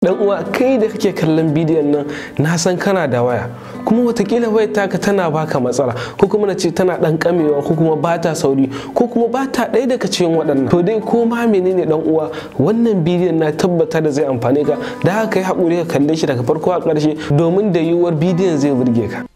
Dan uwa, kai da kake kallon bidiyon nan, na san kana da waya, kuma watakila wayar taka tana baka matsala, ko kuma nace tana dan kamewa, ko kuma bata sauri, ko kuma bata ɗaya daga cikin waɗannan. To dai ko ma menene dan uwa, wannan bidiyon na tabbata da zai amfane ka, da haka kai haƙuri ka kalle shi daga farko a ƙarshe domin da yiwuwar bidiyon zai burge ka.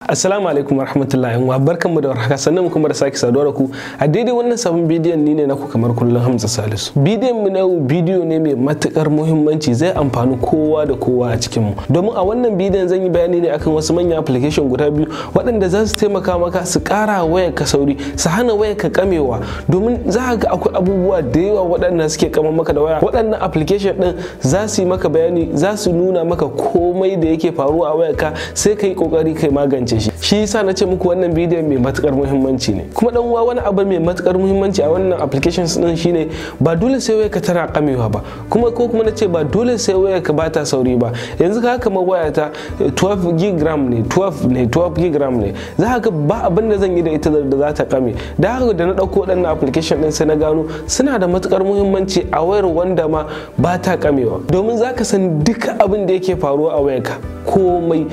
Assalamu alaikum warahmatullahi wa barkanmu da warhaka, sannan mu kuma da sake saduwa da ku a daidai wannan sabon bidiyon. Ni ne naku kamar kullum, Hamza Salisu. Bidiyon mu na yau bidiyo ne mai matukar muhimmanci, zai amfani kowa da kowa a cikin mu, domin a wannan bidiyon zan yi bayani ne akan wasu manyan application guda biyu waɗanda za su taimaka maka su ƙara wayar ka sauri, su hana wayar ka kamewa, domin za ka ga akwai abubuwa da yawa waɗanda suke kama maka da waya. Waɗannan application din za su yi maka bayani, za su nuna maka komai da yake faruwa a wayar ka, sai kai kokari kai magance shi yasa na ce muku wannan bidiyon mai matukar muhimmanci ne. Kuma dan uwa, wani abu mai matukar muhimmanci a wannan applications din shine ba dole sai wayar ka tana kamewa ba, ko kuma nace ba dole sai wayar ka bata sauri ba. Yanzu ka kamar waya ta 12 GB ne, 12 GB ne, za ka ba abin da zan yi da ita da za ta kame. Da haka da na dauko waɗannan application din sai na gano suna da matukar muhimmanci a wayar wanda ma ba ta kamewa, domin za ka san duka abin da yake faruwa a wayarka, komai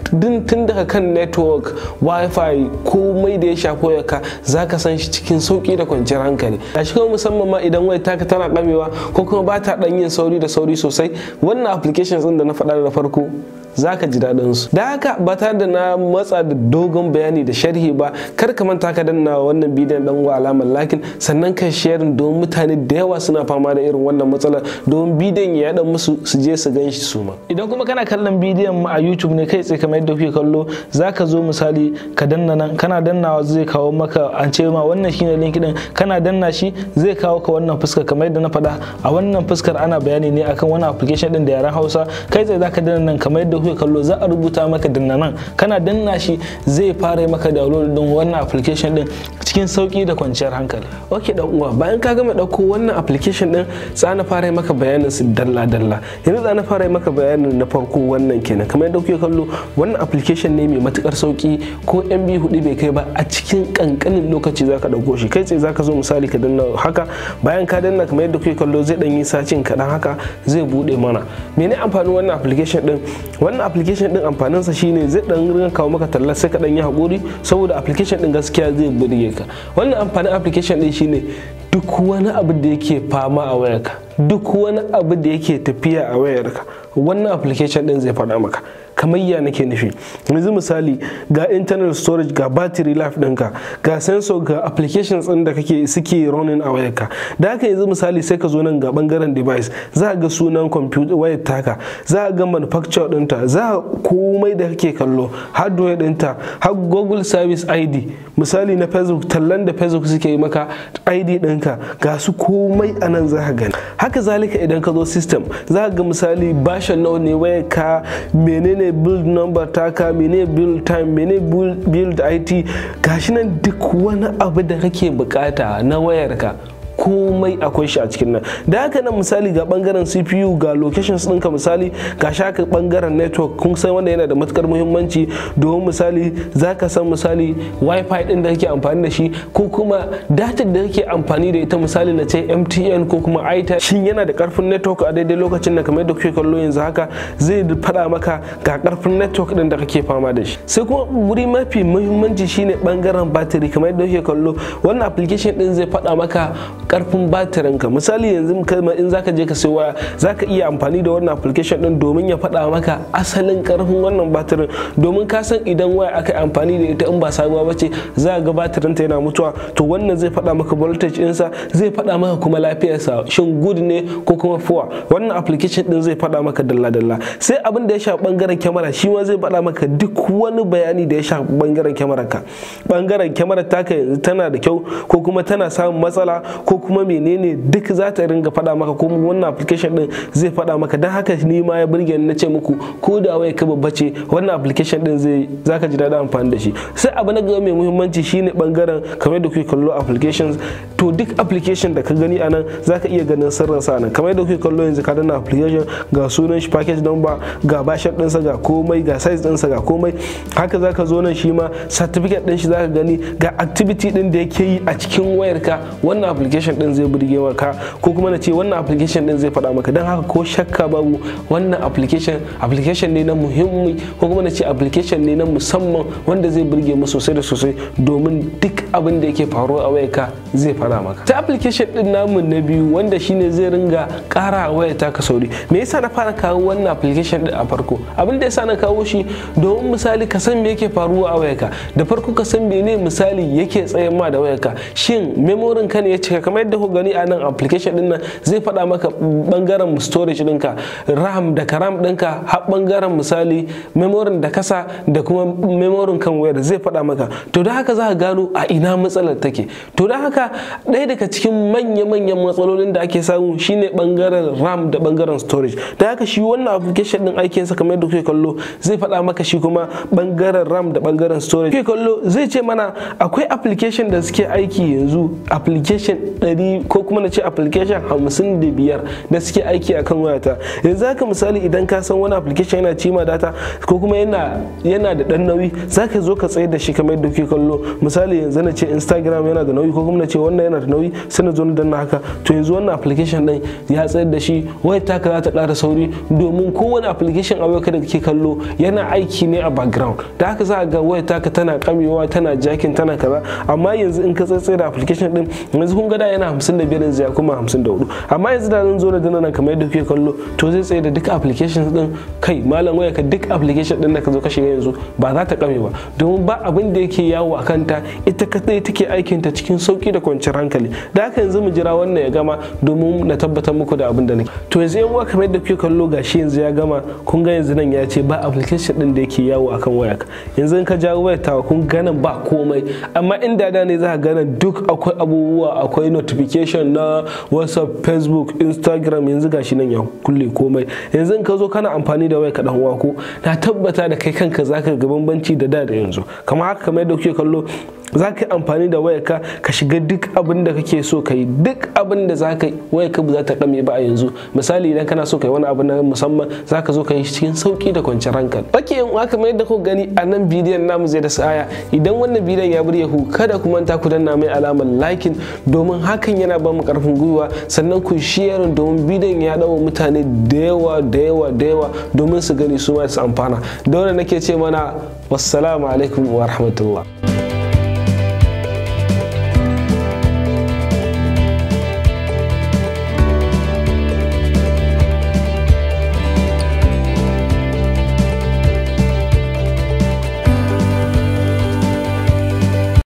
tun daga kan network, wifi, komai da ya shafi wayarka za ka san shi cikin sauki da kwanciyar hankali. A shi kuma musamman ma idan wayar taka tana kamewa ko kuma ba ta dan yin sauri da sauri sosai, wannan applications din da na faɗa da farko za ka ji daɗin su. Da haka ba tare da na matsa da dogon bayani da sharhi ba, kar ka manta ka danna wannan bidiyon dan uwa alamar lakin, sannan ka sharing don mutane da yawa suna fama da irin wannan matsalar, don bidiyon ya yaɗa musu su je su gan shi su ma. Idan kuma kana kallon bidiyon mu a YouTube ne kai tsaye kamar yadda kuke kallo, za ka zo misali ka danna nan, kana dannawa zai kawo maka an ce ma wannan shine link din, kana danna shi zai kawo ka wannan fuskar. Kamar yadda na faɗa, a wannan fuskar ana bayani ne akan wannan application din da yaren Hausa. Kai tsaye za ka danna nan kamar yadda kuke kallo, za a rubuta maka danna nan, kana danna shi zai fara maka download din wannan application din cikin sauki da kwanciyar hankali. Okay dan uwa, bayan ka gama dauko wannan application din, za na fara maka bayanin su dalla dalla. Yanzu za na fara maka bayanin na farko wannan kenan. Kamar yadda kuke kallo, wannan application ne mai matukar sauki, ko MB 4 bai kai ba, a cikin kankanin lokaci zaka dauko shi. Kai tsaye zaka zo misali ka danna haka, bayan ka danna kamar yadda kuke kallo zai dan yi sacin kadan haka, zai bude mana. Mene amfanin wannan application din? Wannan application din amfanin sa shine zai dan rinka kawo maka talla, sai ka dan yi hakuri saboda application din gaskiya zai burge ka. Wannan amfanin application din shine duk wani abu da yake fama a wayarka, duk wani abu da yake tafiya a wayarka, wannan application din zai faɗa maka. Kamar ya nake nufi, yanzu misali ga internal storage, ga battery life ɗinka, ga sensor, ga applications ɗin da suke running a wayarka. Da haka yanzu misali sai ka zo nan ga bangaren device, za ga sunan computer wayar taka, za ga manufacturer ɗinta, za komai da kake kallo, hardware ɗinta, har Google Service ID, misali na Facebook, tallan da Facebook suke yi maka, ID ɗinka, ga su komai a nan za ka gani. Haka zalika idan ka zo system, za ga misali version nawa ne wayarka, menene build number taka, mene build time, mene build IT, gashi nan duk wani abu da kake bukata na wayarka komai akwai shi a cikin nan. Da haka nan misali ga bangaren CPU, ga locations ɗinka, misali ga shaka bangaren network, kun san wanda yana da matukar muhimmanci, domin misali za ka san misali wifi ɗin da kake amfani da shi, ko kuma data da kake amfani da ita, misali na ce MTN ko kuma Airtel, shin yana da karfin network a daidai lokacin da kamar yadda kuke kallo yanzu haka, zai faɗa maka ga karfin network ɗin da kake fama da shi. Sai kuma wuri mafi muhimmanci shine bangaren battery. Kamar yadda kuke kallo, wannan application ɗin zai faɗa maka karfin batirin ka. Misali yanzu in zaka je ka sai waya, zaka iya amfani da wannan application din domin ya faɗa maka asalin karfin wannan batirin, domin ka san idan waya aka yi amfani da ita in ba sabuwa bace, za ga batirin ta yana mutuwa. To wannan zai faɗa maka voltage ɗinsa, zai faɗa maka kuma lafiyarsa, shin good ne ko kuma poor. Wannan application din zai faɗa maka dalla dalla. Sai abin da ya shafi bangaren kyamara, shi ma zai faɗa maka duk wani bayani da ya shafi bangaren kyamarar ka. Bangaren kyamarar taka yanzu tana da kyau ko kuma tana samun matsala, ko kuma menene duk za ta ringa faɗa maka, ko wannan application din zai faɗa maka. Dan haka ni ma ya burge ni, na ce muku ko da wai ka babba ce wannan application din zaka ji daɗin amfani da shi. Sai abu na gaba mai muhimmanci shine bangaren kamar da kuke kallo applications. To duk application da ka gani anan zaka iya ganin sirrin sa nan, kamar da kuke kallo yanzu ka danna application, ga sunan shi, package number, ga version ɗinsa, ga komai, ga size ɗinsa, ga komai. Haka zaka zo nan shi ma certificate ɗin shi zaka gani, ga activity ɗin da yake yi a cikin wayarka. Wannan application ɗin zai burge maka, ko kuma na ce wannan application ɗin zai faɗa maka. Dan haka ko shakka babu wannan application ne na muhimmi, ko kuma na ce application ne na musamman wanda zai burge mu sosai da sosai, domin duk abin da yake faruwa a wayarka zai faɗa maka. Ta application ɗin namu na biyu wanda shine zai ringa ƙara a wayarta ka sauri. Me yasa na fara kawo wannan application ɗin a farko? Abin da yasa na kawo shi domin misali ka san me yake faruwa a wayarka. Da farko ka san mene misali yake tsayen ma da wayarka. Shin memorin ka ne ya cika? Kamar yadda ku gani a nan application ɗin nan zai faɗa maka bangaren storage ɗinka, RAM da RAM ɗinka, har bangaren misali memorin da kasa da kuma memorin kan wayar zai faɗa maka. To da haka za ka gano a ina matsalar take. To da haka ɗaya daga cikin manya-manyan matsalolin da ake samu shine bangaren RAM da bangaren storage. Da haka shi wannan application ɗin aikinsa kamar yadda kuke kallo zai faɗa maka shi kuma bangaren RAM da bangaren storage. Kuke kallo zai ce mana akwai application da suke aiki yanzu, application 100 ko kuma na ce application 55 da suke aiki akan wayata. Yanzu haka misali idan ka san wani application yana cima data ko kuma yana da dan nauyi, zaka zo ka tsaye da shi kamar yadda kuke kallo. Misali yanzu na ce Instagram yana da nauyi, ko kuma na ce wannan yana da nauyi, sai na zo na danna haka. To yanzu wannan application din ya tsayar da shi, wayar taka za ta ƙara sauri, domin kowane application a wayarka da kake kallo yana aiki ne a background. Da haka za ka ga wayar taka tana kamewa, tana jacking, tana kaza. Amma yanzu in ka tsaye da application din, yanzu kun ga da yana 55 yanzu ya kuma 54. Amma yanzu da zan zo na danna nan kamar yadda kuke kallo, to zai tsaye da duka applications din. Kai malam wayarka duk application din da ka zo ka shiga yanzu ba za ta kame ba, domin ba abin da yake yawo a kanta, ita kadai take aikin ta cikin sauki da kwanciyar hankali. Da haka yanzu mu jira wannan ya gama domin na tabbatar muku da abin da nake. To yanzu yan uwa kamar yadda kuke kallo gashi yanzu ya gama. Kun ga yanzu nan ya ce ba application din da yake yawo akan wayarka. Yanzu in ka jawo wayar ta kun ga nan ba komai, amma inda da ne za ka ga nan duk akwai abubuwa, akwai notification na WhatsApp, Facebook, Instagram. Yanzu gashi nan ya kulle komai. Yanzu in ka zo kana amfani da wayar ka dan uwa ko na tabbata da kai kanka zaka ga bambanci da yanzu. Kamar haka kamar yadda kuke kallo za ka yi amfani da wayarka ka shiga duk abin da kake so ka yi, duk abin da za ka yi wayarka ba za ta kame ba a yanzu. Misali idan kana so ka yi wani abu na musamman za ka zo ka yi cikin sauki da kwanciyar hankali. Baki yan uwa kamar yadda kuka gani a nan bidiyon namu zai da sa'aya. Idan wannan bidiyon ya burge ku, kada ku manta ku danna mai alamar liking, domin hakan yana ba mu karfin gwiwa. Sannan ku share domin bidiyon ya dawo mutane da yawa domin su gani su ma su amfana. Da wannan nake ce mana wassalamu alaikum wa rahmatullah.